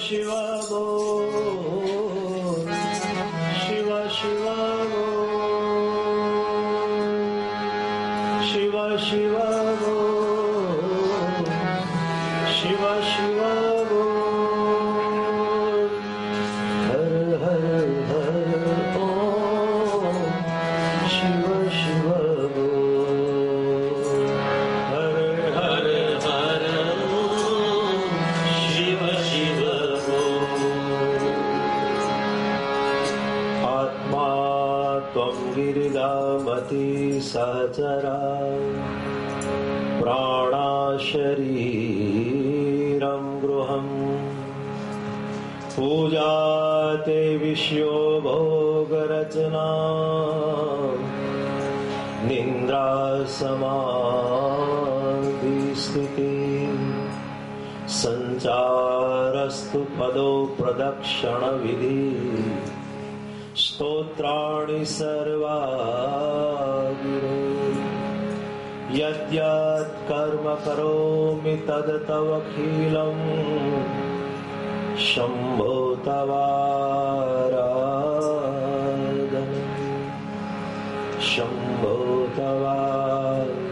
शिव बोल, शिव शिव बोल, शिव शिव बोल, शिव शिव बोल, हर हर हर ओम, शिव शिव बोल, हर हर हर ओम, शिव शिव त्वं गिरिधामति सहचरा प्राणाशरीरं गृहम् पूजाते विष्यो भोगरचना निन्द्रासमाधिस्थिति संचारस्तु पदो प्रदक्षिण विधि स्तोत्राणि सर्वा गिरो यद्यत् कर्म करोमि तद् तवखिलं शम्भो तवाराधनं शम्भो तवाराधनं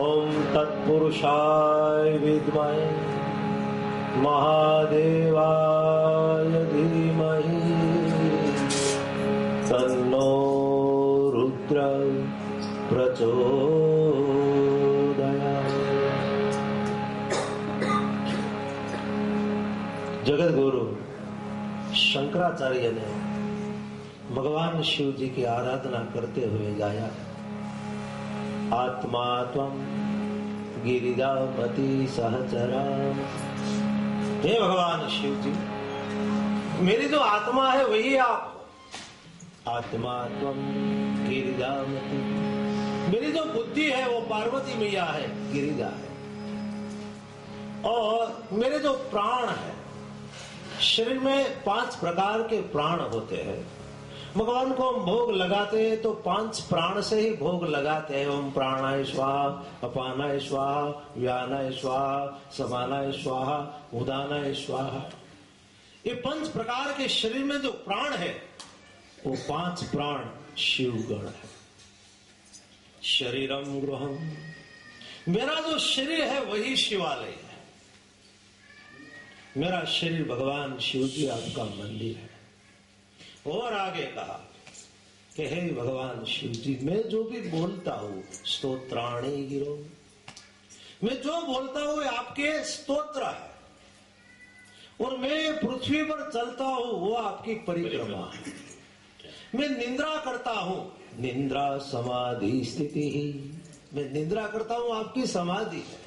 ॐ तत्पुरुषाय विद्महे महादेवाय धीमहि तन्नो रुद्र प्रचोदयात्। जगत गुरु शंकराचार्य ने भगवान शिव जी की आराधना करते हुए गाया, आत्मा त्वं गिरिधामति सहचरा। हे भगवान शिव जी, मेरी जो आत्मा है वही आप। आत्मा त्वं गिरिधामति, मेरी जो बुद्धि है वो पार्वती मैया है, गिरिजा है। और मेरे जो प्राण है, शरीर में 5 प्रकार के प्राण होते हैं। भगवान को हम भोग लगाते हैं तो 5 प्राण से ही भोग लगाते हैं। ओम प्राणाय स्वाहा, अपानाय स्वाहा, व्यानाय स्वाहा, समानाय स्वाहा, उदानाय स्वाहा। ये 5 प्रकार के शरीर में जो प्राण है वो 5 प्राण शिवगण है। शरीरम गृहम, मेरा जो शरीर है वही शिवालय है। मेरा शरीर भगवान शिव जी आपका मंदिर है। और आगे कहा कि हे भगवान शिव जी, मैं जो भी बोलता हूँ स्तोत्राणि गिरो, मैं जो बोलता हूँ आपके स्तोत्र है। और मैं पृथ्वी पर चलता हूँ वो आपकी परिक्रमा है। मैं निंद्रा करता हूँ, निंद्रा समाधि स्थिति ही, मैं निंद्रा करता हूँ आपकी समाधि है।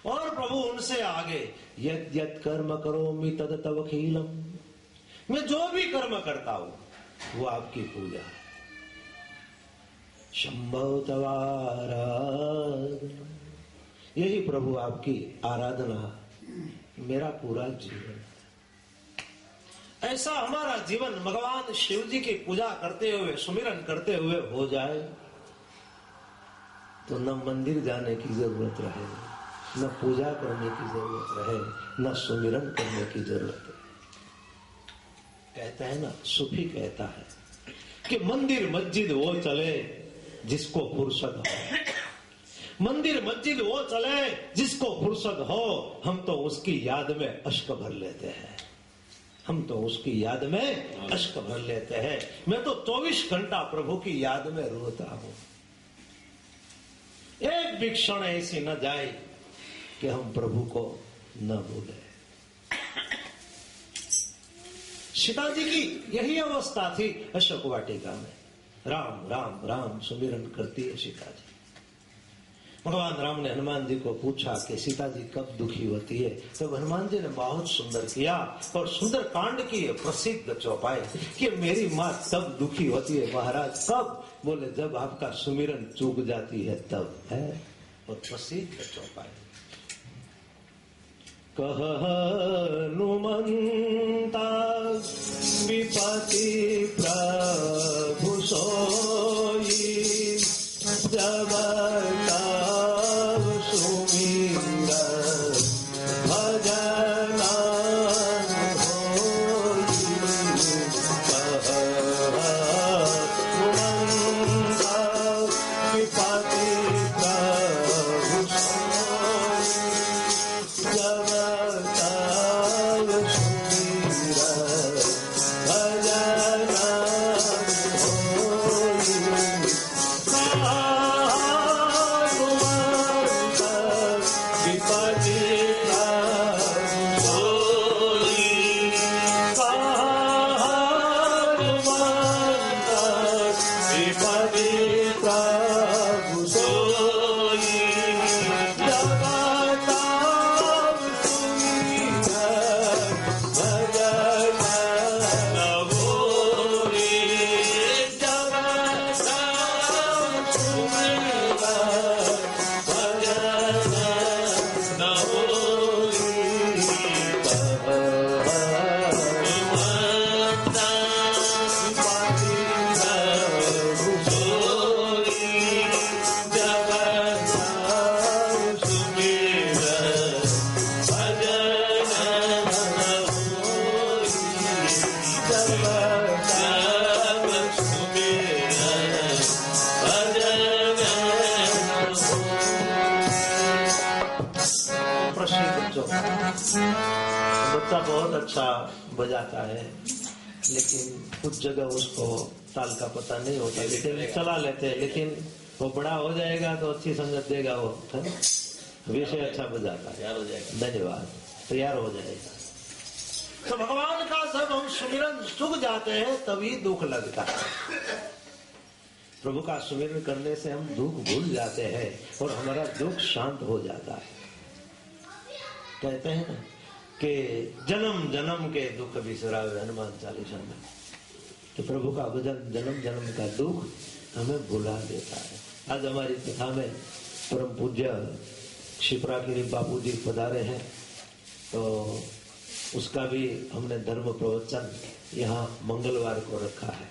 और प्रभु उनसे आगे यद् यद् कर्म करोमि तद् तव अखिलम्, मैं जो भी कर्म करता हूं वो आपकी पूजा है। शंभो तवाराधना, यही प्रभु आपकी आराधना मेरा पूरा जीवन। ऐसा हमारा जीवन भगवान शिव जी की पूजा करते हुए, सुमिरन करते हुए हो जाए तो न मंदिर जाने की जरूरत रहे, न पूजा करने की जरूरत रहे, न सुमिरन करने की जरूरत है। कहता है ना, सूफी कहता है कि मंदिर मस्जिद वो चले जिसको फुर्सत हो, मंदिर मस्जिद वो चले जिसको फुर्सत हो। हम तो उसकी याद में अश्क भर लेते हैं, हम तो उसकी याद में अश्क भर लेते हैं। मैं तो 24 घंटा प्रभु की याद में रोता हूं। एक भी क्षण ऐसी न जाए कि हम प्रभु को न भूले। सीता जी की यही अवस्था थी अशोक वाटिका में। राम राम राम सुमिरन करती है सीता जी। भगवान राम ने हनुमान जी को पूछा कि सीता जी कब दुखी होती है, तो हनुमान जी ने बहुत सुंदर किया और सुंदर कांड की प्रसिद्ध चौपाई कि मेरी माँ तब दुखी होती है महाराज। कब? बोले जब आपका सुमिरन चूक जाती है तब है। और प्रसिद्ध चौपाई कह हनुमंता विपति प्रभु सोई, जब बच्चा बहुत अच्छा बजाता है, लेकिन कुछ जगह उसको ताल का पता नहीं होता, लेकिन चला लेते हैं। लेकिन वो बड़ा हो जाएगा तो अच्छी संगत देगा, वो विषय अच्छा बजाता है। तैयार हो जाएगा। धन्यवाद। तैयार हो जाएगा। तो भगवान का जब हम सुमिरन सुख जाते हैं तभी दुख लगता है। प्रभु का सुमिरन करने से हम दुख भूल जाते हैं और हमारा दुख शांत हो जाता है। कहते हैं ना कि जन्म जन्म के दुख बिसरावे, हनुमान चालीसा में। तो प्रभु का भजन जन्म जन्म का दुख हमें भुला देता है। आज हमारी कथा में परम पूज्य शिप्रा गिरी बापू जी पधारे हैं, तो उसका भी हमने धर्म प्रवचन यहाँ मंगलवार को रखा है।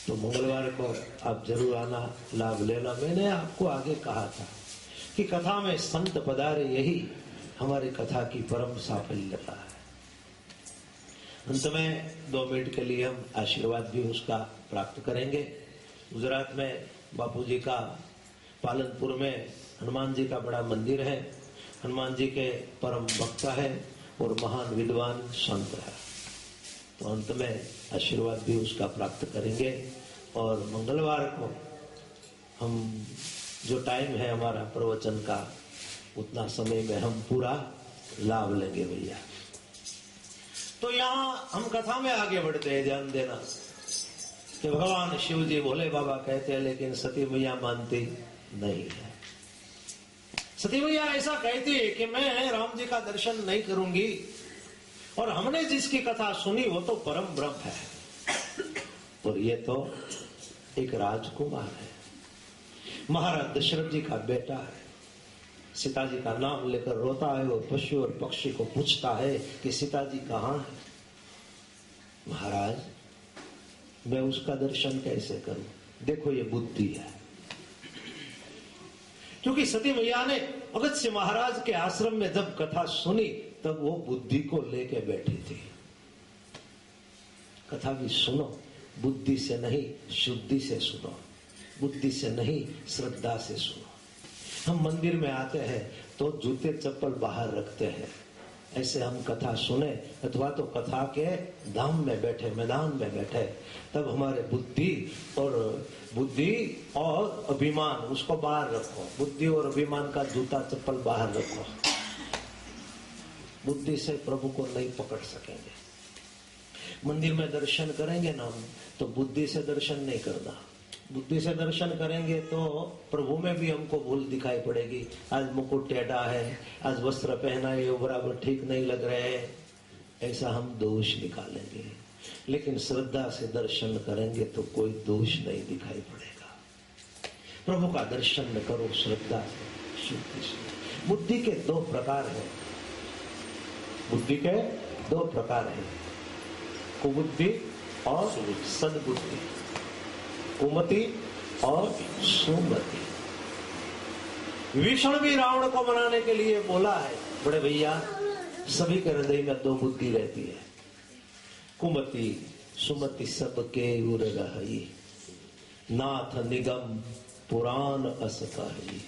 तो मंगलवार को आप जरूर आना, लाभ लेना। मैंने आपको आगे कहा था कि कथा में संत पधारे, यही हमारी कथा की परम साफल्यता है। अंत में 2 मिनट के लिए हम आशीर्वाद भी उसका प्राप्त करेंगे। गुजरात में बापूजी का पालनपुर में हनुमान जी का बड़ा मंदिर है। हनुमान जी के परम भक्त है और महान विद्वान संत है। तो अंत में आशीर्वाद भी उसका प्राप्त करेंगे। और मंगलवार को हम जो टाइम है हमारा प्रवचन का, उतना समय में हम पूरा लाभ लेंगे भैया। तो यहाँ हम कथा में आगे बढ़ते हैं। ध्यान देना कि भगवान शिव जी भोले बाबा कहते हैं, लेकिन सती मैया मानती नहीं है। सती मैया ऐसा कहती है कि मैं राम जी का दर्शन नहीं करूंगी, और हमने जिसकी कथा सुनी वो तो परम ब्रह्म है, और ये तो एक राजकुमार है, महाराज दशरथ जी का बेटा है। सीता जी का नाम लेकर रोता है और पशु और पक्षी को पूछता है कि सीता जी कहाँ है। महाराज मैं उसका दर्शन कैसे करूं? देखो ये बुद्धि है, क्योंकि सती मैया ने अगस्त्य महाराज के आश्रम में जब कथा सुनी तब वो बुद्धि को लेके बैठी थी। कथा भी सुनो, बुद्धि से नहीं शुद्धि से सुनो, बुद्धि से नहीं श्रद्धा से सुनो। हम मंदिर में आते हैं तो जूते चप्पल बाहर रखते हैं, ऐसे हम कथा सुने अथवा तो कथा के धाम में बैठे, मैदान में बैठे, तब हमारे बुद्धि और अभिमान उसको बाहर रखो। बुद्धि और अभिमान का जूता चप्पल बाहर रखो। बुद्धि से प्रभु को नहीं पकड़ सकेंगे। मंदिर में दर्शन करेंगे ना हम तो बुद्धि से दर्शन नहीं करना। बुद्धि से दर्शन करेंगे तो प्रभु में भी हमको भूल दिखाई पड़ेगी। आज मुकुट टेढ़ा है, आज वस्त्र पहना है वो बराबर ठीक नहीं लग रहे, ऐसा हम दोष निकालेंगे। लेकिन श्रद्धा से दर्शन करेंगे तो कोई दोष नहीं दिखाई पड़ेगा। प्रभु का दर्शन करो श्रद्धा से, शुद्धि से। बुद्धि के दो प्रकार है, बुद्धि के दो प्रकार है, कुबुद्धि और सद्बुद्धि, कुमति और सुमति। विभीषण भी रावण को मनाने के लिए बोला है, बड़े भैया सभी के हृदय में दो बुद्धि रहती है, कुमति सुमति सबके उर रही, नाथ निगम पुराण अस कही,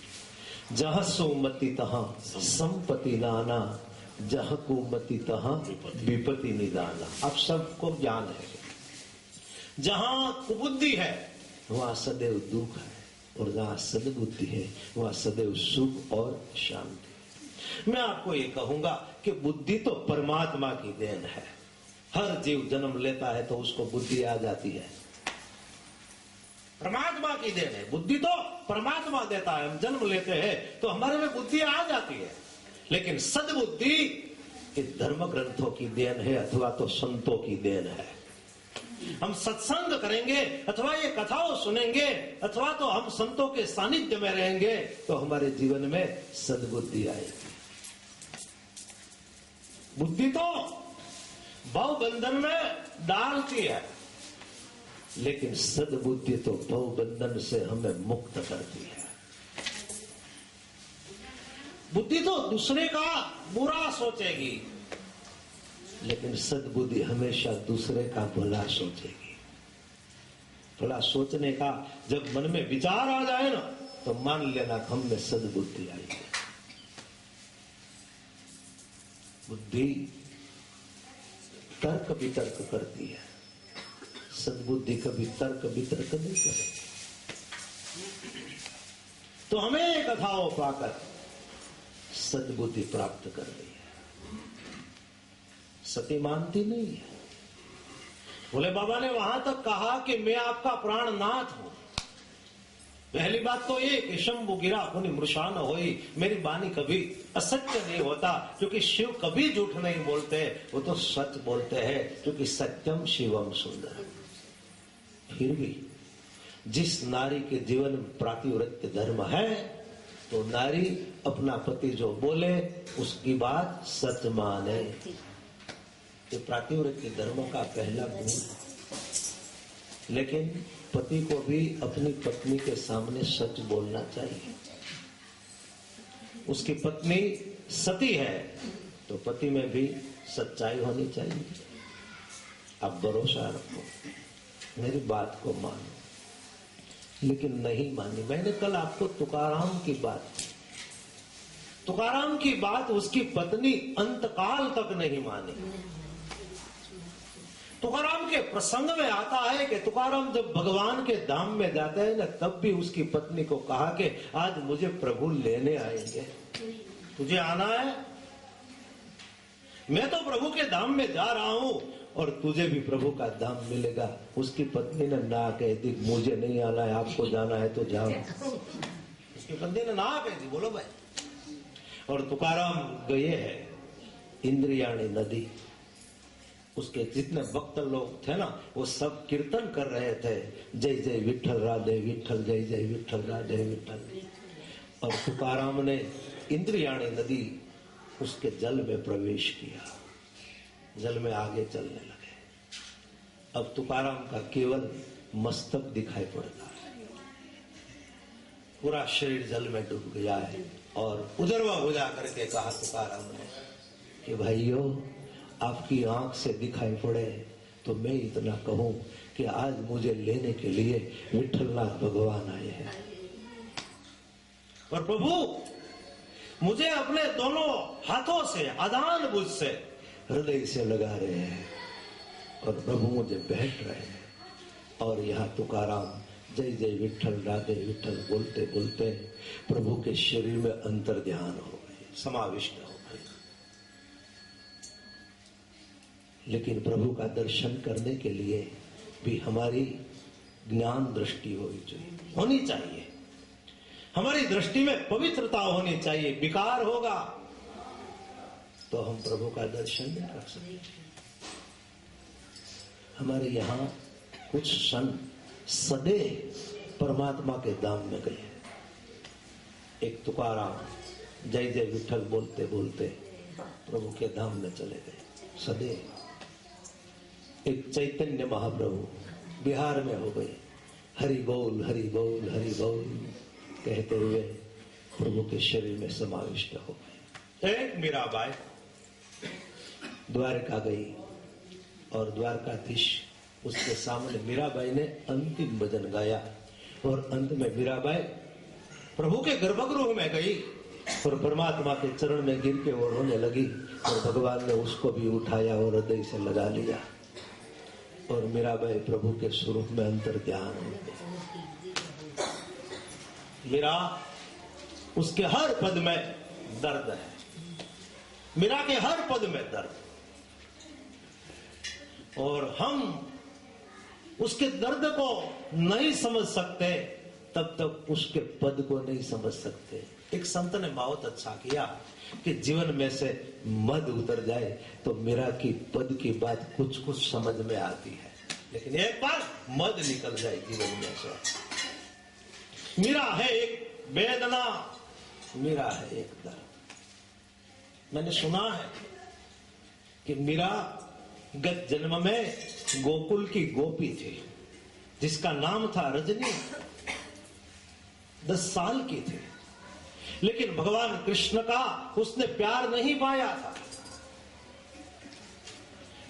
जहाँ सुमति तहाँ संपत्ति नाना, जहाँ कुमति तहाँ विपत्ति निदाना। अब सबको ज्ञान है, जहाँ कुबुद्धि है वहाँ सदैव दुख है, और जहाँ सद्बुद्धि है वहाँ सदैव सुख और शांति। मैं आपको ये कहूंगा कि बुद्धि तो परमात्मा की देन है। हर जीव जन्म लेता है तो उसको बुद्धि आ जाती है, परमात्मा की देन है। बुद्धि तो परमात्मा देता है, हम जन्म लेते हैं तो हमारे में बुद्धि आ जाती है। लेकिन सद्बुद्धि ये धर्म ग्रंथों की देन है अथवा तो संतों की देन है। हम सत्संग करेंगे अथवा ये कथाओं सुनेंगे अथवा तो हम संतों के सानिध्य में रहेंगे तो हमारे जीवन में सद्बुद्धि आएगी। बुद्धि तो भव बंधन में डालती है, लेकिन सद्बुद्धि तो भव बंधन से हमें मुक्त करती है। बुद्धि तो दूसरे का बुरा सोचेगी, लेकिन सद्बुद्धि हमेशा दूसरे का भला सोचेगी। भला सोचने का जब मन में विचार आ जाए ना तो मान लेना हम में सद्बुद्धि आई है। बुद्धि तर्क वितर्क करती है, सद्बुद्धि कभी तर्क वितर्क नहीं करेगी। तो हमें कथाओं पाकर सद्बुद्धि प्राप्त कर रही है। सती मानती नहीं है। बोले बाबा ने वहां तक कहा कि मैं आपका प्राणनाथ हूं। पहली बात तो ये कि शंभु गिरा पुनि मृषा न होई, मेरी वाणी कभी असत्य नहीं होता, क्योंकि शिव कभी झूठ नहीं बोलते, वो तो सच बोलते हैं, क्योंकि सत्यम शिवम सुंदर। फिर भी जिस नारी के जीवन में प्रातिव्रत्य धर्म है तो नारी अपना पति जो बोले उसकी बात सच माने। ये प्रातिव्रत्य धर्म का पहला गुण है। लेकिन पति को भी अपनी पत्नी के सामने सच बोलना चाहिए। उसकी पत्नी सती है तो पति में भी सच्चाई होनी चाहिए। आप भरोसा रखो, मेरी बात को मानो। लेकिन नहीं मानी। मैंने कल आपको तुकाराम की बात की। तुकाराम की बात उसकी पत्नी अंतकाल तक नहीं मानी। तुकाराम के प्रसंग में आता है कि तुकाराम जब भगवान के धाम में जाते हैं ना, तब भी उसकी पत्नी को कहा कि आज मुझे प्रभु लेने आएंगे, तुझे आना है, मैं तो प्रभु के धाम में जा रहा हूं और तुझे भी प्रभु का धाम मिलेगा। उसकी पत्नी ने ना कह दी, मुझे नहीं आना है, आपको जाना है तो जाओ। उसकी पत्नी ने ना कह दी, बोलो भाई। और तुकाराम गए हैं इंद्रियाणी नदी। उसके जितने भक्त लोग थे ना, वो सब कीर्तन कर रहे थे, जय जय विठल राधे विठल, जय जय विठल राधे विठल। और तुकाराम ने इंद्रियाणी नदी उसके जल में प्रवेश किया, जल में आगे चलने लगे। अब तुकाराम का केवल मस्तक दिखाई पड़ता है, पूरा शरीर जल में डूब गया है। और उजरवा बुझा करके कहा तुकाराम ने कि भाइयों, आपकी आंख से दिखाई पड़े तो मैं इतना कहूं कि आज मुझे लेने के लिए विठलनाथ भगवान आए हैं। और प्रभु मुझे अपने दोनों हाथों से आदान बुझ से हृदय से लगा रहे हैं और प्रभु मुझे बैठ रहे हैं। और यहाँ तुकाराम जय जय विठल राधे विठल बोलते बोलते प्रभु के शरीर में अंतर ध्यान हो गए, समाविष्ट हो गए। लेकिन प्रभु का दर्शन करने के लिए भी हमारी ज्ञान दृष्टि होनी चाहिए। हमारी दृष्टि में पवित्रता होनी चाहिए। विकार होगा तो हम प्रभु का दर्शन नहीं कर सकते। हमारे यहाँ कुछ संत सदे परमात्मा के धाम में गए। एक तुकाराम जय जय विठल बोलते बोलते प्रभु के धाम में चले गए सदे। एक चैतन्य महाप्रभु बिहार में हो गए, हरि बोल हरि बोल हरि बोल कहते हुए प्रभु के शरीर में समाविष्ट हो गए। एक मीराबाई द्वारका गई और द्वारकाधीश उसके सामने मीराबाई ने अंतिम भजन गाया और अंत में मीराबाई प्रभु के गर्भगृह में गई और परमात्मा के चरण में गिर के वो रोने लगी और भगवान ने उसको भी उठाया और हृदय से लगा लिया और मीराबाई प्रभु के स्वरूप में अंतर ध्यान हो गई। मीरा उसके हर पद में दर्द है, मीरा के हर पद में दर्द, और हम उसके दर्द को नहीं समझ सकते तब तक उसके पद को नहीं समझ सकते। एक संत ने बहुत अच्छा किया कि जीवन में से मद उतर जाए तो मीरा की पद की बात कुछ कुछ समझ में आती है, लेकिन एक बार मद निकल जाए जीवन में से। मीरा है एक वेदना, मीरा है एक दर्द। मैंने सुना है कि मीरा गत जन्म में गोकुल की गोपी थी जिसका नाम था रजनी। 10 साल की थी, लेकिन भगवान कृष्ण का उसने प्यार नहीं पाया था।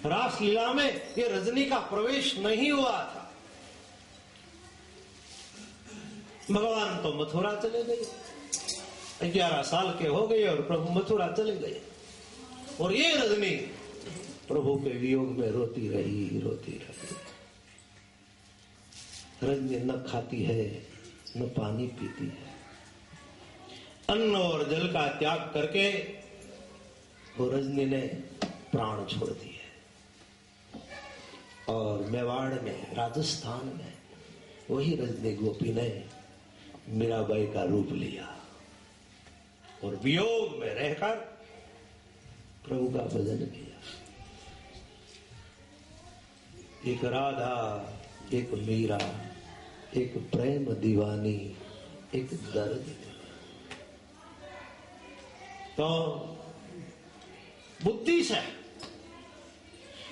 रासलीला में ये रजनी का प्रवेश नहीं हुआ था। भगवान तो मथुरा चले गए, 11 साल के हो गए और प्रभु मथुरा चले गए और ये रजनी प्रभु के वियोग में रोती रही रोती रही। रजनी न खाती है न पानी पीती है, अन्न और जल का त्याग करके वो रजनी ने प्राण छोड़ दिए और मेवाड़ में राजस्थान में वही रजनी गोपी ने मीराबाई का रूप लिया और वियोग में रहकर प्रभु का भजन किया। एक राधा, एक मीरा, एक प्रेम दीवानी, एक दर्द। तो बुद्धि से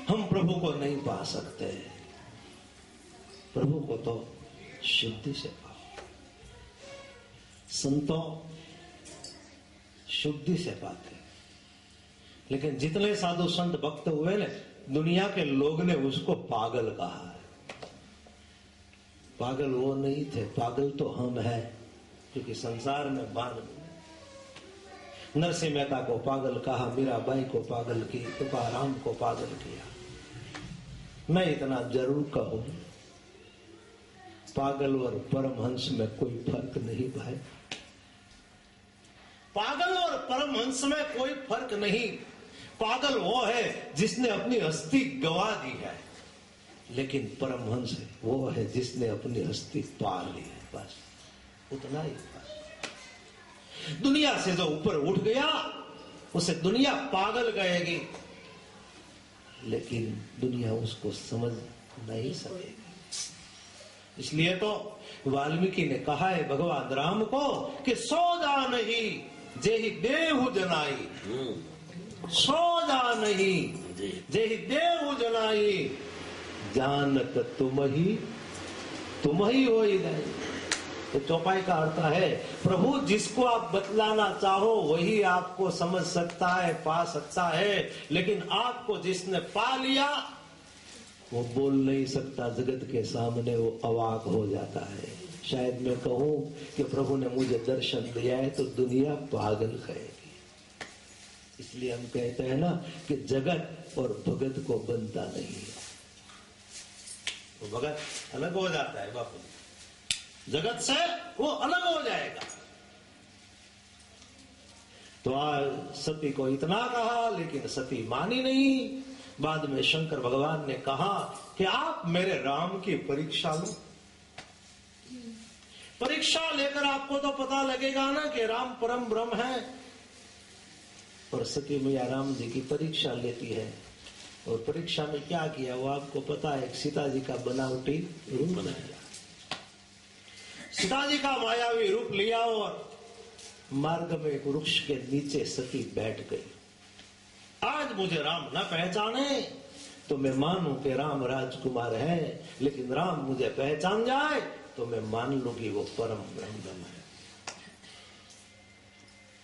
हम प्रभु को नहीं पा सकते, प्रभु को तो शुद्धि से पाओ। संतों शुद्धि से पाते, लेकिन जितने साधु संत भक्त हुए ने दुनिया के लोग ने उसको पागल कहा है। पागल वो नहीं थे, पागल तो हम हैं, क्योंकि संसार में बांध। नरसिंह मेहता को पागल कहा, मीराबाई को पागल की, तुकाराम को पागल किया। मैं इतना जरूर कहूं, पागल और परमहंस में कोई फर्क नहीं भाई। पागल और परमहंस में कोई फर्क नहीं। पागल वो है जिसने अपनी हस्ती गवा दी है, लेकिन परमहंस वो है जिसने अपनी हस्ती पा ली है, बस उतना ही। दुनिया से जो ऊपर उठ गया उसे दुनिया पागल कहेगी, लेकिन दुनिया उसको समझ नहीं सकेगी। इसलिए तो वाल्मीकि ने कहा है भगवान राम को कि सौदा नहीं जेहि देहु जनाई, सौदा नहीं जेहि देहु जनाई, जानत तुम ही होई दाई। तो चौपाई का अर्थ है प्रभु जिसको आप बतलाना चाहो वही आपको समझ सकता है, पा सकता है, लेकिन आपको जिसने पा लिया वो बोल नहीं सकता, जगत के सामने वो अवाक हो जाता है। शायद मैं कहूं कि प्रभु ने मुझे दर्शन दिया है तो दुनिया पागल कहेगी। इसलिए हम कहते हैं ना कि जगत और भगत को बनता नहीं है। तो भगत अलग हो जाता है बापू, जगत से वो अलग हो जाएगा। तो आज सती को इतना कहा लेकिन सती मानी नहीं। बाद में शंकर भगवान ने कहा कि आप मेरे राम की परीक्षा लो। परीक्षा लेकर आपको तो पता लगेगा ना कि राम परम ब्रह्म है। और सती मैया राम जी की परीक्षा लेती है। और परीक्षा में क्या किया वो आपको पता है। सीता जी का बनावटी रूप बनाया, सीता जी का मायावी रूप लिया और मार्ग में एक वृक्ष के नीचे सती बैठ गई। आज मुझे राम न पहचाने तो मैं मानूं कि राम राजकुमार है, लेकिन राम मुझे पहचान जाए तो मैं मान लूंगी वो परम ब्रह्म है।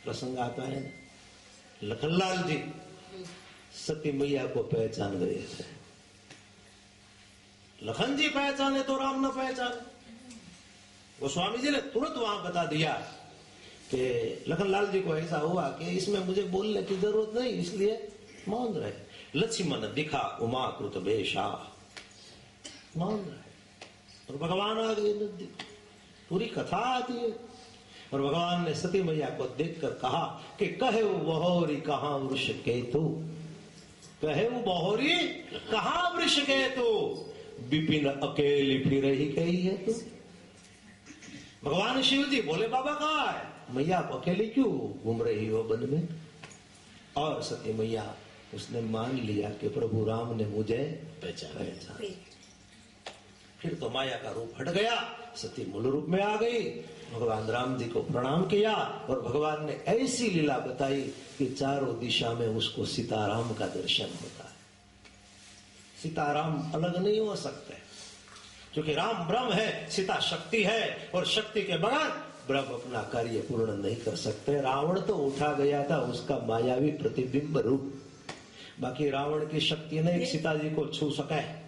प्रसंग आता है ना, लखनलाल जी सती मैया को पहचान गए थे। लखन जी पहचाने तो राम न पहचाने। वो स्वामी जी ने तुरंत वहां बता दिया कि लखनलाल जी को ऐसा हुआ कि इसमें मुझे बोलने की जरूरत नहीं, इसलिए मौन रहे। लक्ष्मण दिखा उमाकृत बेशा, मौन रहे। और भगवान आ गए नजदीक, पूरी कथा आती है। और भगवान ने सती मैया को देखकर कहा कि कहे बहोरी कहां वृष केतु, कहे बहोरी कहां वृष केतु, विपिन अकेली फिर ही गई है तू। भगवान शिव जी बोले बाबा कहाँ है? मैया आप अकेली क्यों घूम रही हो वन में? और सती मैया उसने मान लिया कि प्रभु राम ने मुझे पहचाना। फिर तो माया का रूप हट गया, सती मूल रूप में आ गई। भगवान राम जी को प्रणाम किया और भगवान ने ऐसी लीला बताई कि चारों दिशा में उसको सीताराम का दर्शन होता है। सीताराम अलग नहीं हो सकते, क्योंकि राम ब्रह्म है, सीता शक्ति है, और शक्ति के बगैर ब्रह्म अपना कार्य पूर्ण नहीं कर सकते। रावण तो उठा गया था उसका मायावी प्रतिबिंब रूप, बाकी रावण की शक्ति ने सीता जी को छू सका है।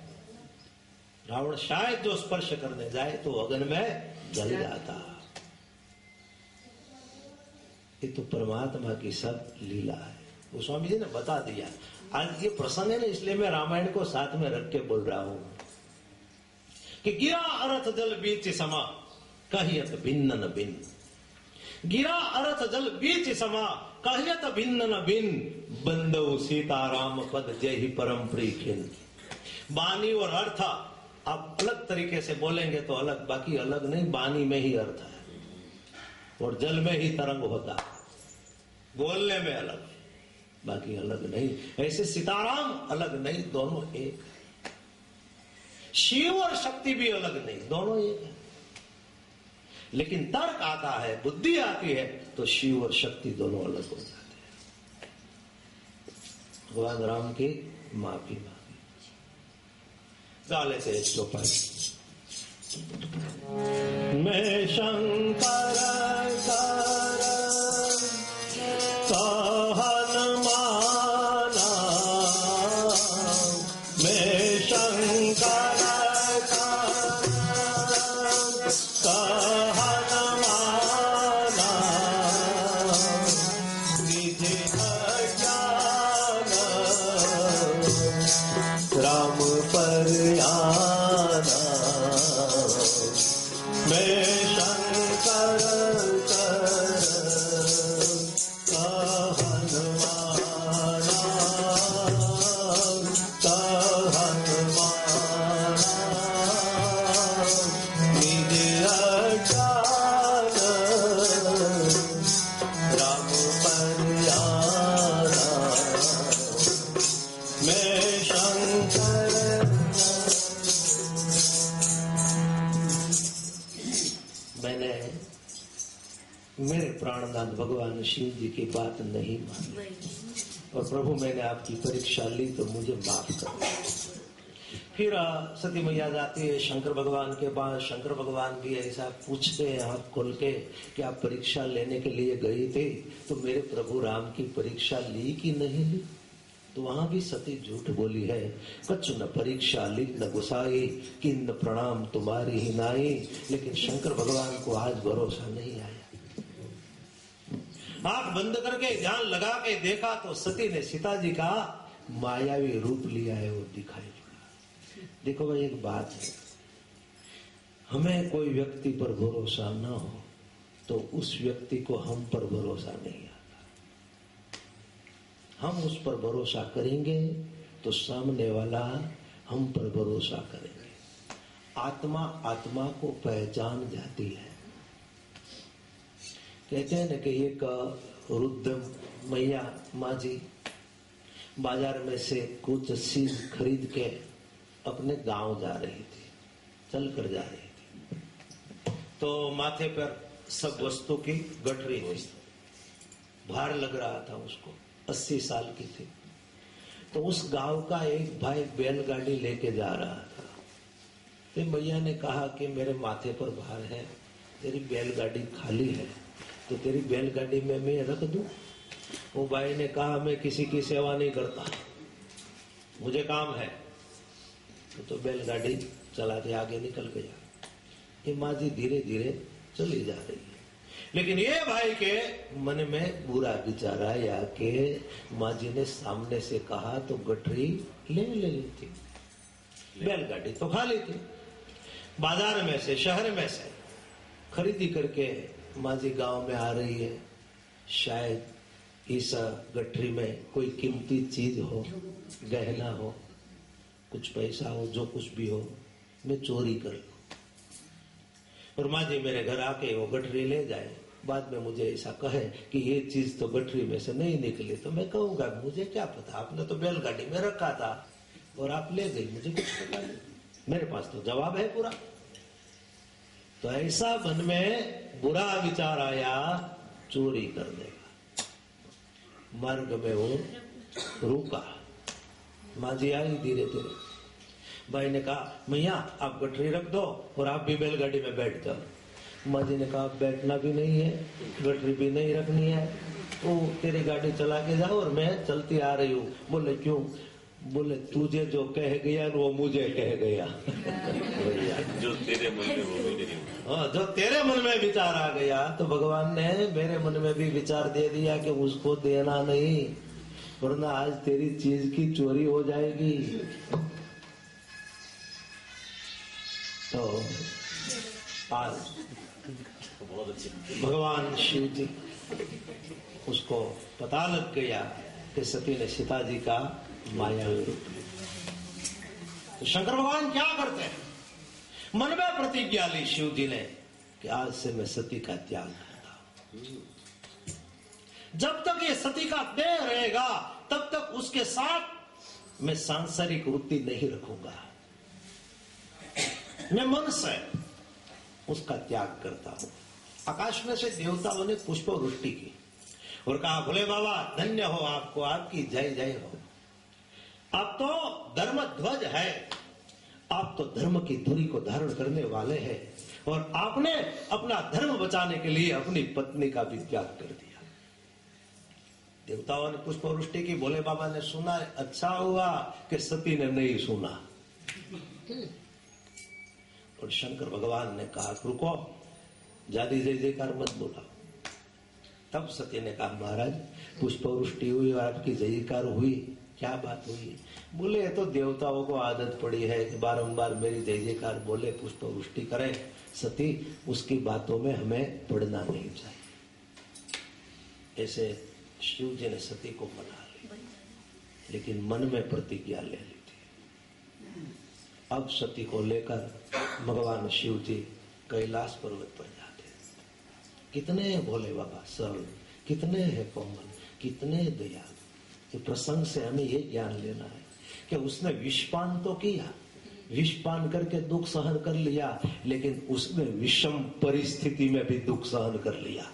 रावण शायद जो स्पर्श करने जाए तो अग्नि में जल जाता। ये तो परमात्मा की सब लीला है, वो स्वामी जी ने बता दिया। आज ये प्रसंग है ना, इसलिए मैं रामायण को साथ में रख के बोल रहा हूं कि गिरा अरथ जल बीच समा कहियत भिन्न न भिन्न। गिरा अरथ जल बीच समा कहियत भिन्न न भिन्न। बंदो सीताराम पद जय ही परम प्रीखिन। बानी और अर्थ आप अलग तरीके से बोलेंगे तो अलग, बाकी अलग नहीं। बानी में ही अर्थ है और जल में ही तरंग होता, बोलने में अलग, बाकी अलग नहीं। ऐसे सीताराम अलग नहीं, दोनों एक। शिव और शक्ति भी अलग नहीं, दोनों एक है। लेकिन तर्क आता है, बुद्धि आती है तो शिव और शक्ति दोनों अलग हो जाते हैं। भगवान राम की माफी मांगी, गाले से एक चौपाई। मैं शंकर कहन माना, मैं शंकर प्राणनाथ भगवान शिव जी की बात नहीं मानी और प्रभु मैंने आपकी परीक्षा ली तो मुझे माफ कर। फिर सती मैया जाती है शंकर भगवान के पास। शंकर भगवान भी ऐसा पूछते हैं हाथ खोल के कि आप परीक्षा लेने के लिए गई थे तो मेरे प्रभु राम की परीक्षा ली कि नहीं ली? तो वहां भी सती झूठ बोली है। कछु न परीक्षा ली न गुसाई, किन्न प्रणाम तुम्हारी ही नाई। लेकिन शंकर भगवान को आज भरोसा नहीं आया। आंख बंद करके ध्यान लगा के देखा तो सती ने सीता जी का मायावी रूप लिया है, वो दिखाई पड़ा। देखो भाई एक बात है, हमें कोई व्यक्ति पर भरोसा न हो तो उस व्यक्ति को हम पर भरोसा नहीं आता। हम उस पर भरोसा करेंगे तो सामने वाला हम पर भरोसा करेंगे। आत्मा आत्मा को पहचान जाती है। कहते हैं न कि एक वृद्ध मैया माँ जी बाजार में से कुछ चीज खरीद के अपने गांव जा रही थी, चल कर जा रही थी। तो माथे पर सब वस्तु की गठरी हुई, भार लग रहा था उसको। 80 साल की थी। तो उस गांव का एक भाई बैलगाड़ी लेके जा रहा था। तो मैया ने कहा कि मेरे माथे पर भार है, तेरी बैलगाड़ी खाली है तो तेरी बैलगाड़ी में मैं रख दूं? वो भाई ने कहा मैं किसी की सेवा नहीं करता, मुझे काम है। तो बैलगाड़ी चला के आगे निकल गया। ये माँ जी धीरे धीरे चली जा रही है। लेकिन ये भाई के मन में बुरा विचार आया कि माँ जी ने सामने से कहा तो गठरी ले लेती, बैलगाड़ी तो खाली थी। बाजार में से शहर में से खरीदी करके माँ जी गांव में आ रही है। शायद इस गठरी में कोई कीमती चीज हो, गहना हो, कुछ पैसा हो, जो कुछ भी हो, मैं चोरी कर लूं और माँ जी मेरे घर आके वो गठरी ले जाए। बाद में मुझे ऐसा कहे कि ये चीज तो गठरी में से नहीं निकली, तो मैं कहूंगा मुझे क्या पता, आपने तो बैलगाड़ी में रखा था और आप ले गई, मुझे कुछ पता नहीं, मेरे पास तो जवाब है पूरा। तो ऐसा मन में बुरा विचार आया चोरी करने का। मार्ग में वो रुका। माँ जी आई धीरे धीरे। भाई ने कहा मैया आप गठरी रख दो और आप भी बैलगाड़ी में बैठ जाओ। माँ जी ने कहा बैठना भी नहीं है, गठरी भी नहीं रखनी है, तो तेरी गाड़ी चला के जाओ और मैं चलती आ रही हूँ। बोले क्यों? बोले तुझे जो कह गया वो मुझे कह गया। जो तेरे मन में वो मेरे। हाँ, जो तेरे मन में विचार आ गया तो भगवान ने मेरे मन में भी विचार दे दिया कि उसको देना नहीं, वरना आज तेरी चीज की चोरी हो जाएगी। तो आज बहुत अच्छे भगवान शिव जी उसको पता लग गया कि सती ने सीता जी का मायावी रूप लिया। तो शंकर भगवान क्या करते हैं? मन में प्रतिज्ञा ली शिव जी ने कि आज से मैं सती का त्याग करता हूं। जब तक ये सती का देह रहेगा तब तक उसके साथ मैं सांसारिक वृत्ति नहीं रखूंगा। मैं मन से उसका त्याग करता हूं। आकाश में से देवताओं ने पुष्प वृष्टि की और कहा भोले बाबा धन्य हो आपको, आपकी जय जय हो। आप तो धर्म ध्वज है, आप तो धर्म की धुरी को धारण करने वाले हैं और आपने अपना धर्म बचाने के लिए अपनी पत्नी का भी त्याग कर दिया। देवताओं ने पुष्प वृष्टि की। भोले बाबा ने सुना, अच्छा हुआ कि सती ने नहीं सुना। और शंकर भगवान ने कहा रुको, ज्यादा जय जयकार मत बोला। तब सती ने कहा महाराज पुष्प वृष्टि हुई और आपकी जयकार हुई, क्या बात हुई? बोले तो देवताओं को आदत पड़ी है कि बारंबार मेरी जय जयकार बोले, पुष्प वृष्टि करें। सती उसकी बातों में हमें पड़ना नहीं चाहिए। ऐसे शिव जी ने सती को मना ली, लेकिन मन में प्रतिज्ञा ले ली थी। अब सती को लेकर भगवान शिव जी कैलाश पर्वत पर जाते। कितने भोले बाबा सरल, कितने हैं कोमल, कितने दयालु। ये प्रसंग से हमें ये ज्ञान लेना है कि उसने विषपान तो किया, विषपान करके दुख सहन कर लिया, लेकिन उसने विषम परिस्थिति में भी दुख सहन कर लिया।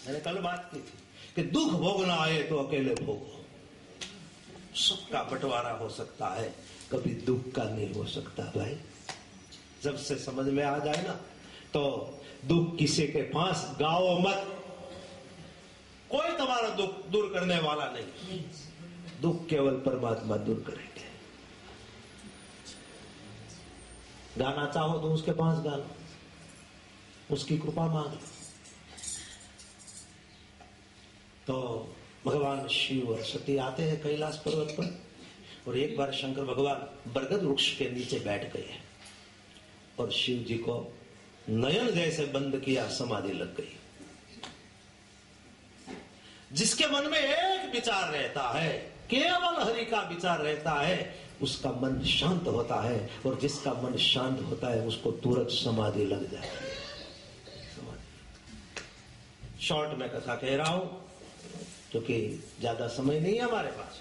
मैंने कल बात की थी कि दुख भोगना आए तो अकेले भोगो। सुख का बंटवारा हो सकता है, कभी दुख का नहीं हो सकता भाई। जब से समझ में आ जाए ना, तो दुख किसी के पास गाओ मत। कोई तुम्हारा दुख दूर करने वाला नहीं, दुख केवल परमात्मा दूर करेंगे। गाना चाहो तो उसके पास गा लो, उसकी कृपा मांग लो। तो भगवान शिव और सती आते हैं कैलाश पर्वत पर, और एक बार शंकर भगवान बरगद वृक्ष के नीचे बैठ गए और शिव जी को नयन जैसे बंद किया, समाधि लग गई। जिसके मन में एक विचार रहता है, केवल हरि का विचार रहता है, उसका मन शांत होता है, और जिसका मन शांत होता है उसको तुरंत समाधि लग जाती है। शॉर्ट में कथा कह रहा हूं क्योंकि ज्यादा समय नहीं है हमारे पास।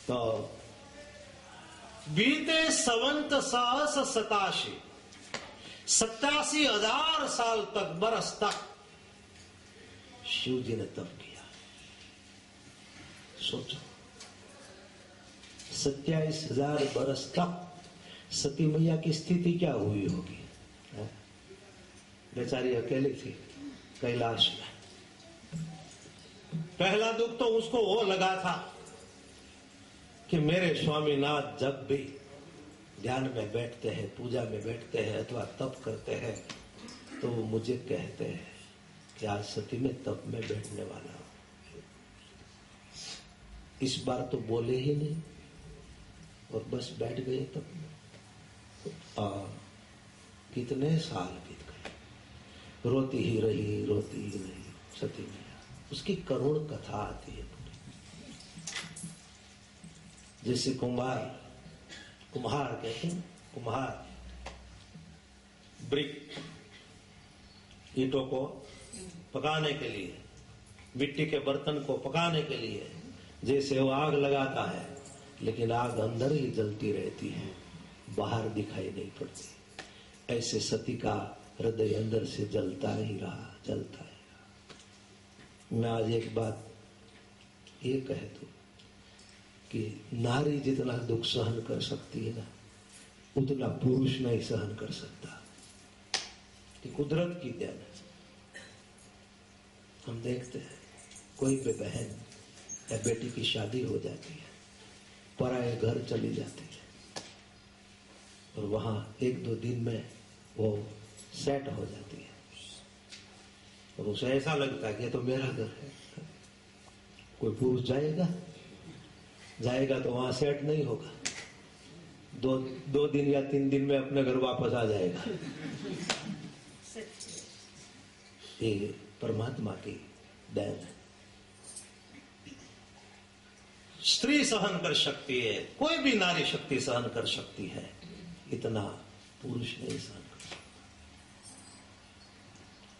तो बीते संवत सहस 87,000 साल तक, बरस तक शिव जी ने तप किया। सोचो 27,000 बरस तक सती मैया की स्थिति क्या हुई होगी। बेचारी अकेली थी कैलाश में। पहला दुख तो उसको वो लगा था कि मेरे स्वामीनाथ जब भी ध्यान में बैठते हैं, पूजा में बैठते हैं अथवा तप करते हैं, तो वो मुझे कहते हैं कि आज सती में तप में बैठने वाला हूं। इस बार तो बोले ही नहीं और बस बैठ गए तप में। कितने साल बीत गए, रोती ही रही सती मैया। उसकी करुण कथा आती है पूरी। जैसे कुम्हार कहते हैं, कुम्हार ब्रिक, ईंटों को पकाने के लिए, मिट्टी के बर्तन को पकाने के लिए जैसे वो आग लगाता है, लेकिन आग अंदर ही जलती रहती है, बाहर दिखाई नहीं पड़ती। ऐसे सती का हृदय अंदर से जलता ही रहा। मैं आज एक बात ये कह दूं कि नारी जितना दुख सहन कर सकती है ना, उतना पुरुष नहीं सहन कर सकता। कि कुदरत की देन है। हम देखते हैं कोई भी बहन या बेटी की शादी हो जाती है, पराए घर चली जाती है, और वहां 1-2 दिन में वो सेट हो जाती है, और उसे ऐसा लगता है कि ये तो मेरा घर है। कोई पुरुष जाएगा तो वहां सेट नहीं होगा, 2 दिन या 3 दिन में अपने घर वापस आ जाएगा। ये परमात्मा की देन है। स्त्री सहन कर सकती है, कोई भी नारी शक्ति सहन कर सकती है, इतना पुरुष नहीं सहन कर सकता।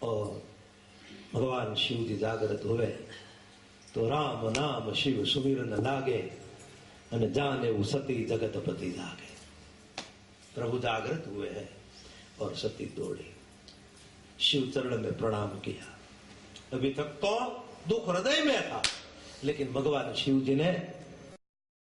और भगवान शिव जी जागृत हुए तो राम नाम शिव सुमिरन लागे, अन जाने वो सती जगतपति जागे। प्रभु जागृत हुए हैं और सती दौड़ी, शिव चरण में प्रणाम किया। अभी तक तो दुख हृदय में था, लेकिन भगवान शिव जी ने